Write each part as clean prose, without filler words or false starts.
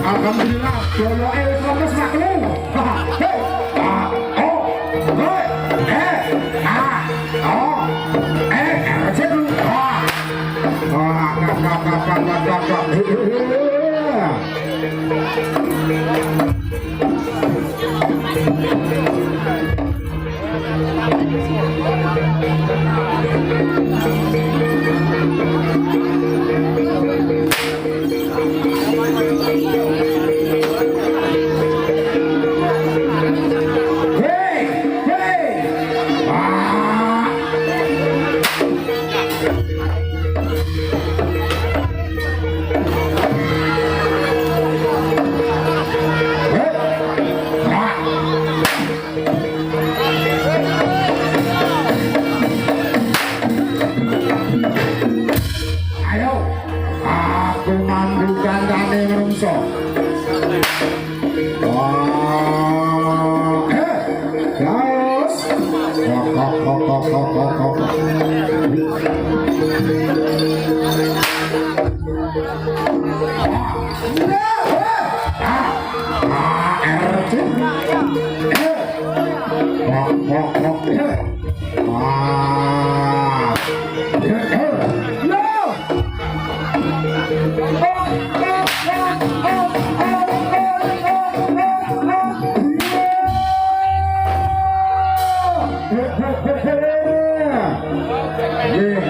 Alhamdulillah, Jolo Elvis Maklu.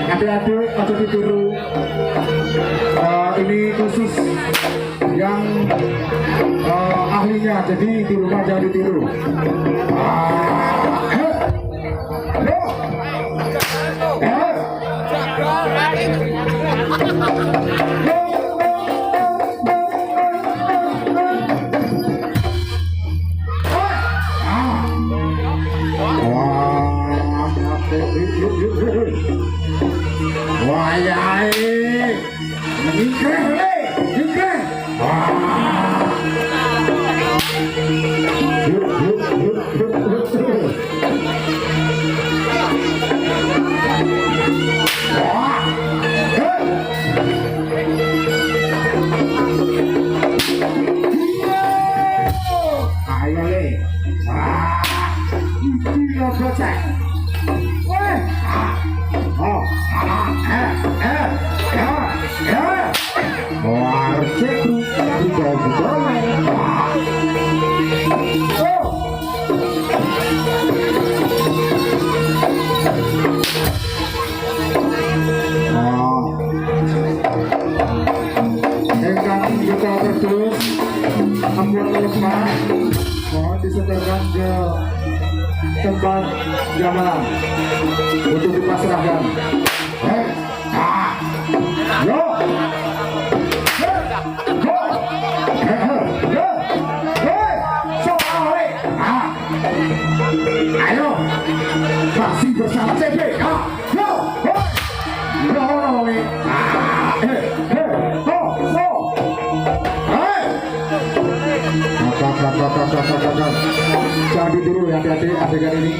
Adik-adik atau ditiru, ini khusus yang ahlinya, jadi di rumah jangan ditiru. Mohon disetorkan ke tempat gamelan untuk dipasrahkan. Yo, ayo, masih bersama CB. Jangan ditiru ya hati-hati adegan ini.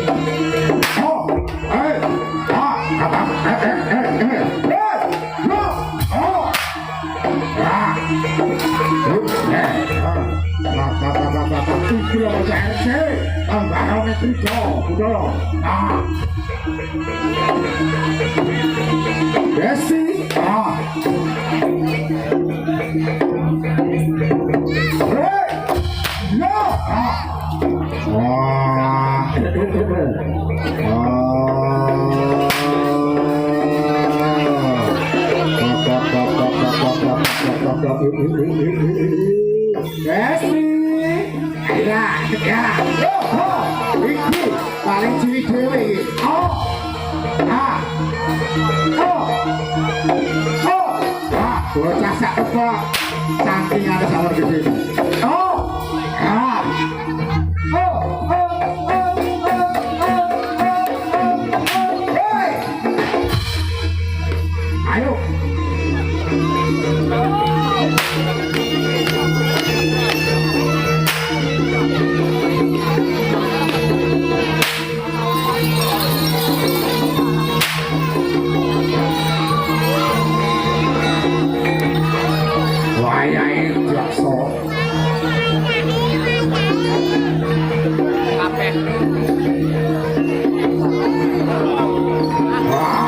Bocah sak teko sampingane sawur gede. Ayo. Wayahe jaksa. Kabeh. Wah.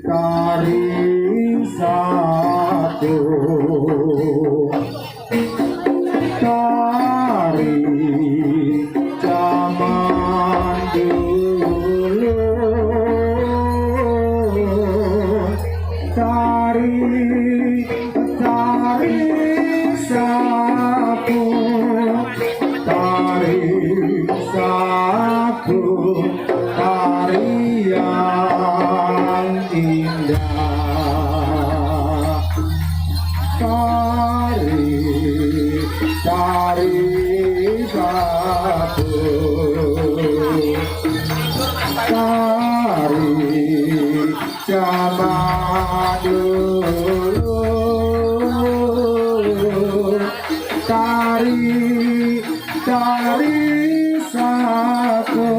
Tari satu, tari zaman dulu, tari sapu, tari sapu, tarian indah, tari satu, tari zaman dulu, tari sapu,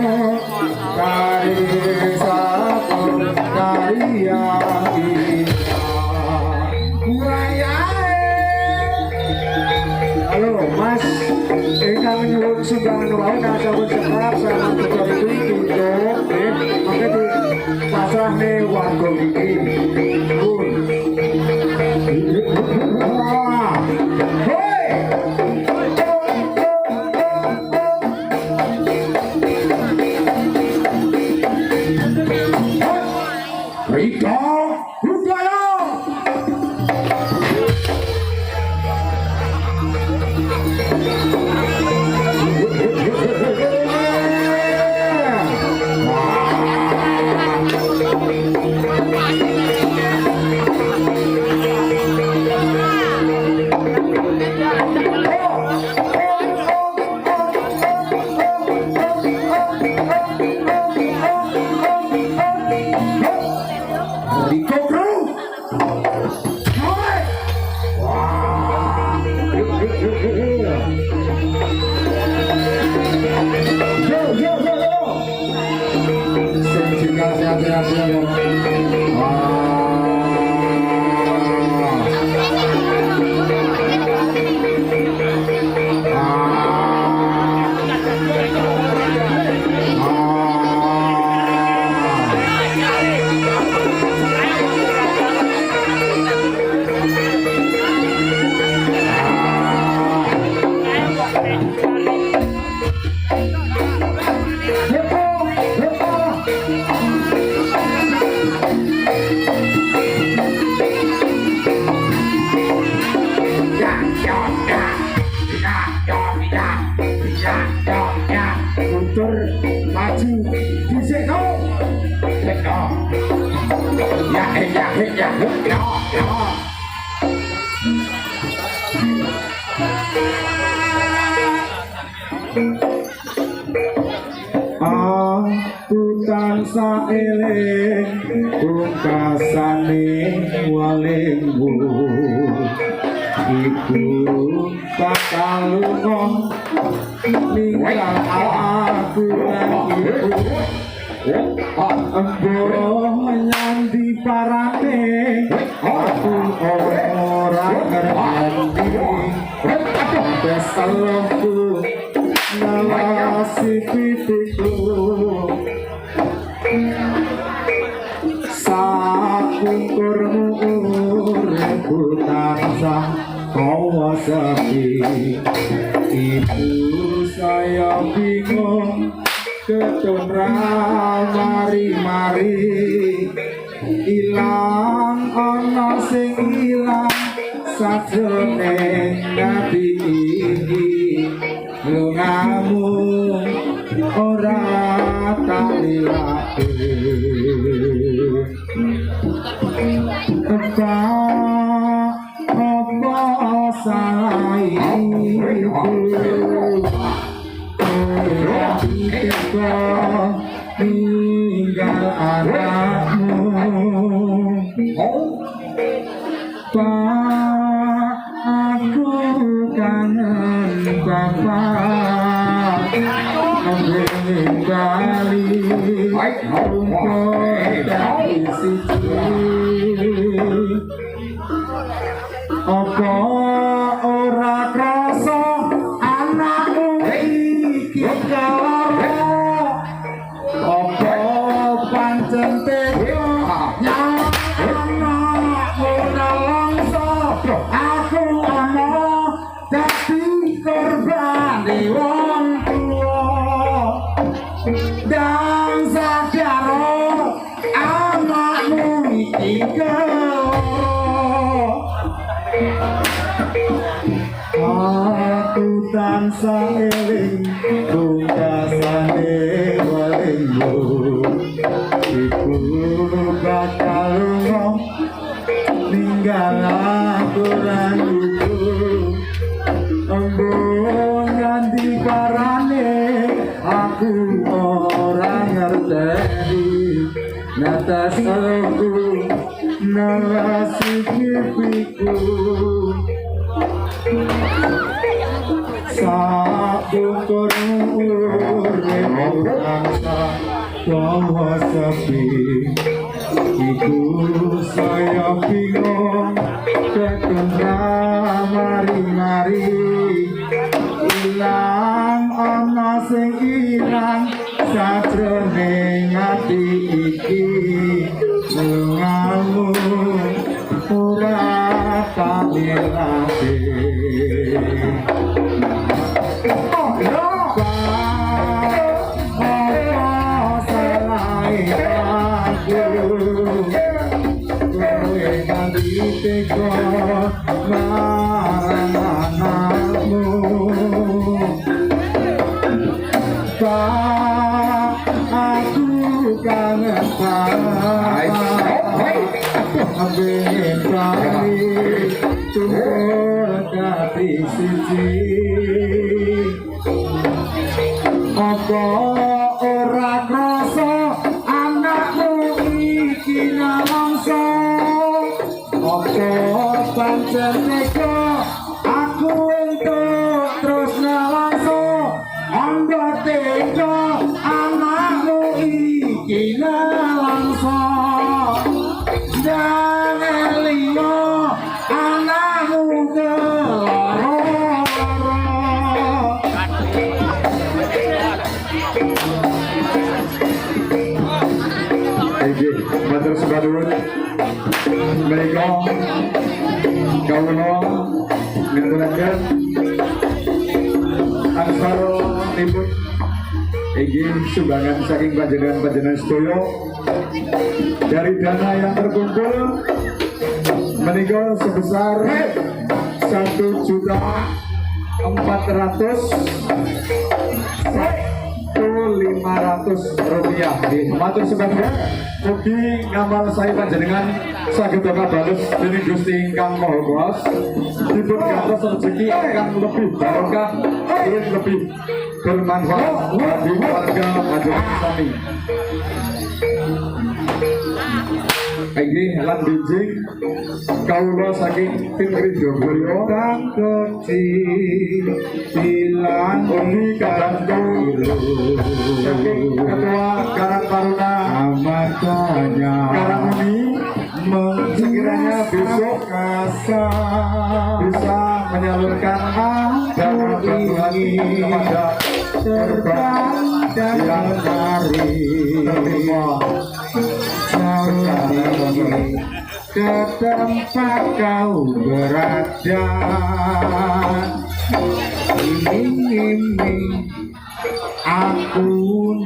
tarian indah. Halo Mas, ingkang nyuwun sumbangan wae sampun sekarang sama ketua iki untuk mangke di pasrahne warga iki. Nuwun. Hoi. Rika Budaya. Rika Bro. Hai. Wah. Yo. Sehat. Aku tansah eling pungkasane walengmu iku bakal lunga ninggal aku lan ibu embo nyandi parane aku ora ngerti besalku nalasi pipiku sakungkurmu uripku tansah kawa sepi ibu saya bingung ketumra mari-mari ilang ana sing ilang sajroning ati iki lungamu ora tak lilake apa salah iku ketika tinggal anakmu Pak, aku kangen Bapak kembali rumput dari siji apa ora krasa anakmu iki karo apa pancen tega anakmu nalangsa aku ana dadi korban wong tuwa dan sadaro anakmu iki aku tansah eling pungkasane walengmu iku bakal lunga ninggal aku lan ibu embo nganti parane aku ora ngerteni natas aku nalasi pipiku sakungkurmu uripku tansah kawa sepi iku saya bingung ketumra mari-mari ilang ana sing ilang sajroning ati iki lungamu ora tak lilake teko marang-marangmu Pak, aku kangen Pak Abeng kali tumpul kati siji apa ora krasa anakmu iki nalangsa apa pancen tega aku entuk terus nalangsa amba tega anakmu iki nalangsa dan liya anakmu keloro matur sepadulur mereka kawula ngaturaken angsal ribut iki sumbangan saking panjenengan sedaya dari dana yang terkumpul menika sebesar 1.400.000 rupiah. Matur sebenarnya mugi ngamal saya panjenengan saged kabalus dening Gusti ingkang Maha Kuwasa dipun gantos rezeki ingkang lebih barokah urip lebih bermanfaat bagi warga panjenengan sami. Ini lan bijing kaula saking tim Ridho kang kecil bilang uni kadang saking ketua Karang Taruna amatnya Karang Uni sekiranya besok bisa menyalurkan dana bantuan kepada terbang dan hari ke tempat kau berada, iming-iming aku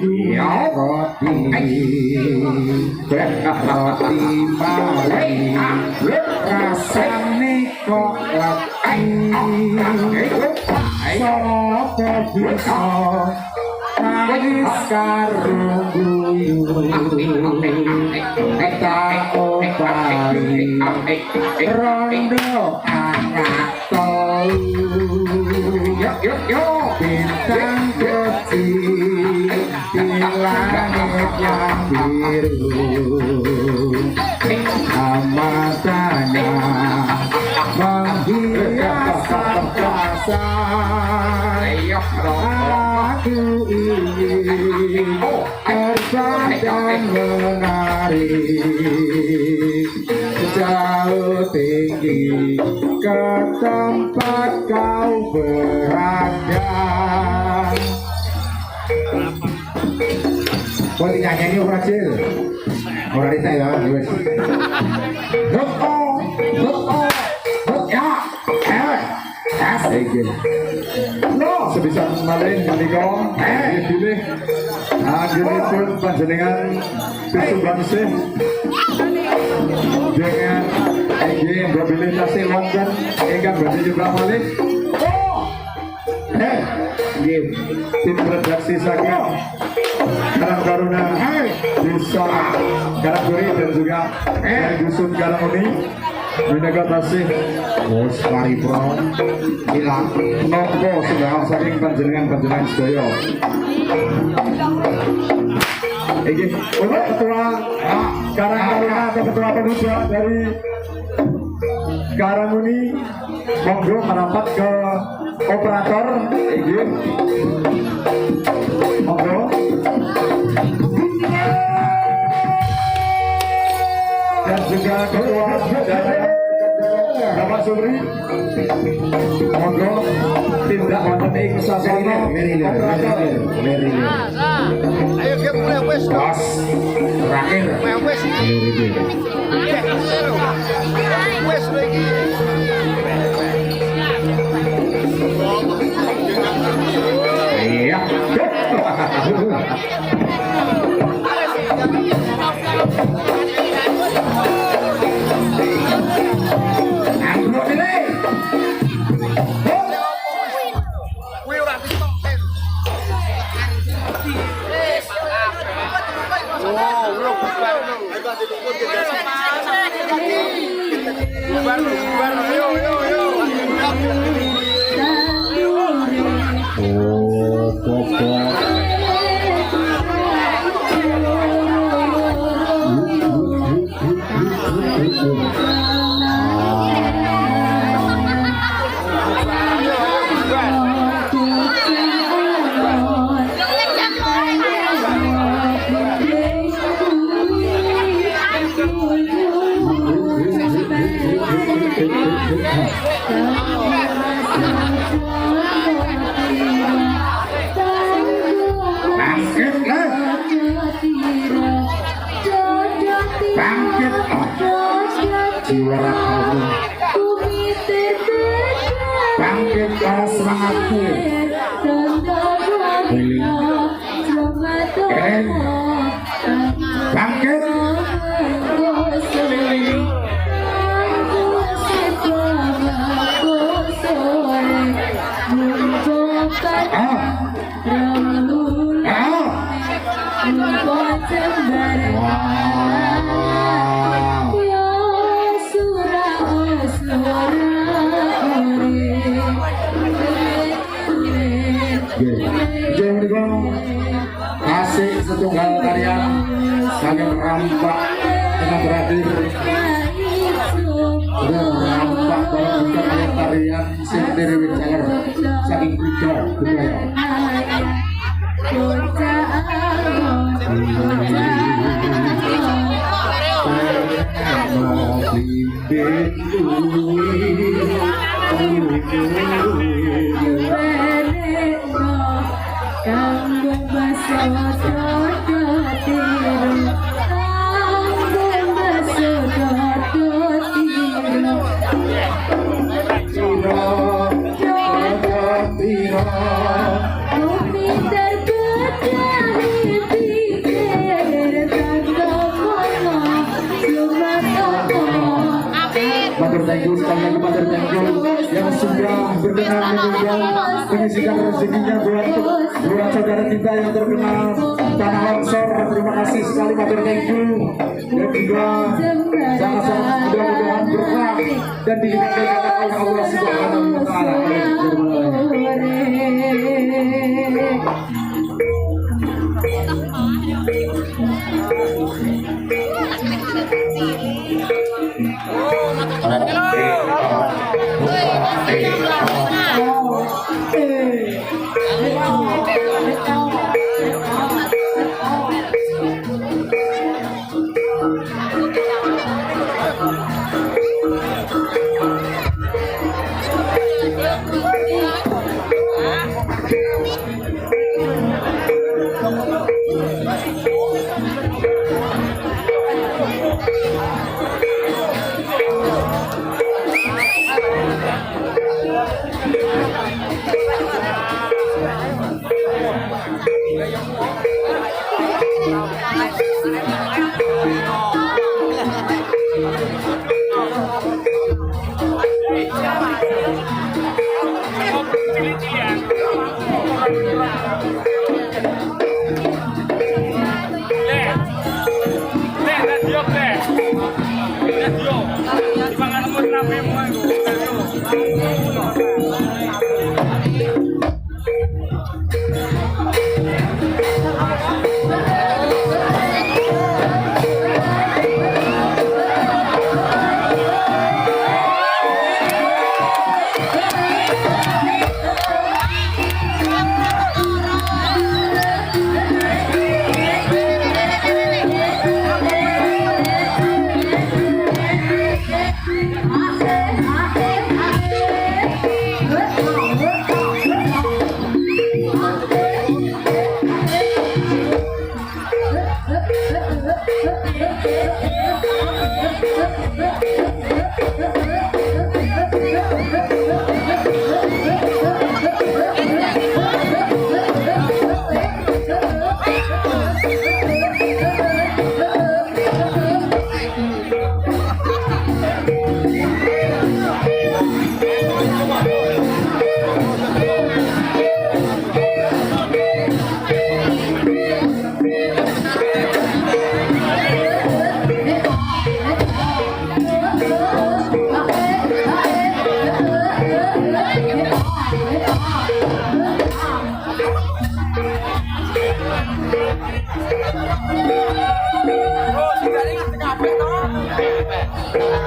dunia roti mari rasane kok lagi sapa bisa nangis karo guyu tak opari rondo anak tol bintang kecil di langit yang biru amatanya menghias angkasa aku ingin terbang dan menari jauh tinggi ke tempat kau berada. Boleh nyanyi orang kecil, orang kita ya, guys. No, sebisa malin ketika dipilih akhiripun panjenengan disumbangsi dengan mobilitasnya London ingkang badhe jumlah malih. Tim redaksi saking Karang Taruna bisa Karang Guri dan juga Dusun Karang Uni menika tasih paripurna ilang napa sembah saking panjenengan sedaya. Iki oleh ketua Karang Taruna atau ketua pemuda dari Karang Uni monggo merapat ke operator iki monggo dan juga ketua dari Bapak Subri monggo tindak wonten ing sasana operator ayo kita mulai wes bos terakhir wes wes lagi iya bangkit para semangatku bangkit tunggal tarian saking rampak dengan berakhir rampak dalam bentuk tarian Sintiri Wijanger saking Kuda budaya. Kambing baso dodo tiru, kambing baso dodo tiru. Bumi terpecah pikir tangga kono cuma toko. Matur thank you sekali lagi, matur thank you yang sudah berkenan menunjang mengisikan rezekinya buat saudara kita yang terkena tanah longsor. Terima kasih sekali, matur thank you, dan juga sangat-sangat mudah-mudahan berkah dan dilimpahkan oleh Allah Subhanahu wa Ta'ala.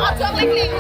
Ojo klik-klik.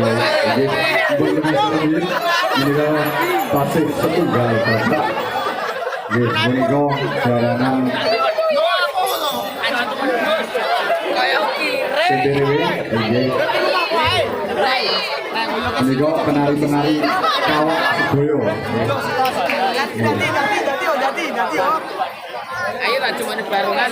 Jadi ini pasif setunggal Bapak. Menika jalanan sendiri nggih. Menika penari-penari kawak sedaya. Dati. Ayo lah cuma di barengan.